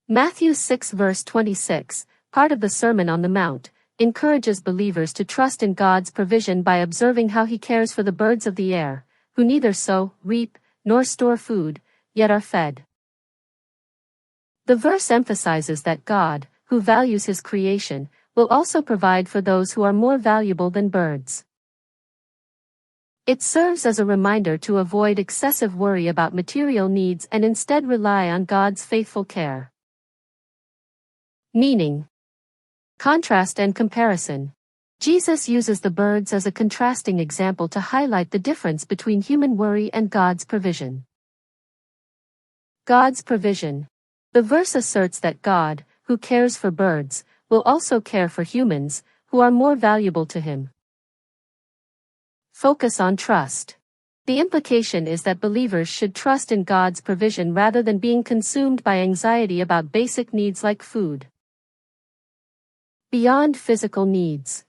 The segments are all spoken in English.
Matthew 6 verse 26, part of the Sermon on the Mount, encourages believers to trust in God's provision by observing how He cares for the birds of the air, who neither sow, reap, nor store food, yet are fed. The verse emphasizes that God, who values His creation, will also provide for those who are more valuable than birds. It serves as a reminder to avoid excessive worry about material needs and instead rely on God's faithful care. Meaning. Contrast and comparison. Jesus uses the birds as a contrasting example to highlight the difference between human worry and God's provision. God's provision. The verse asserts that God, who cares for birds, will also care for humans, who are more valuable to Him. Focus on trust. The implication is that believers should trust in God's provision rather than being consumed by anxiety about basic needs like food. Beyond physical needs.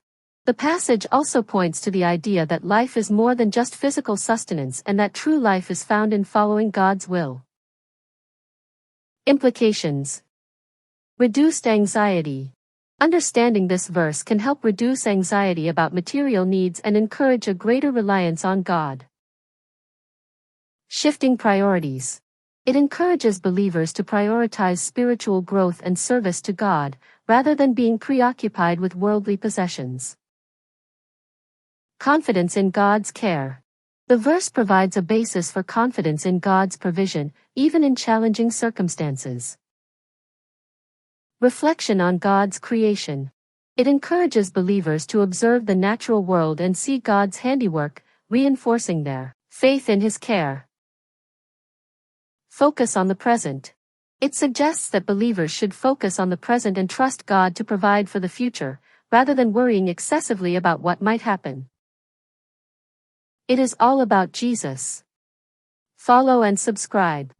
The passage also points to the idea that life is more than just physical sustenance and that true life is found in following God's will. Implications. Reduced anxiety. Understanding this verse can help reduce anxiety about material needs and encourage a greater reliance on God. Shifting priorities. It encourages believers to prioritize spiritual growth and service to God, rather than being preoccupied with worldly possessions. Confidence in God's care. The verse provides a basis for confidence in God's provision, even in challenging circumstances. Reflection on God's creation. It encourages believers to observe the natural world and see God's handiwork, reinforcing their faith in His care. Focus on the present. It suggests that believers should focus on the present and trust God to provide for the future, rather than worrying excessively about what might happen. It is all about Jesus. Follow and subscribe.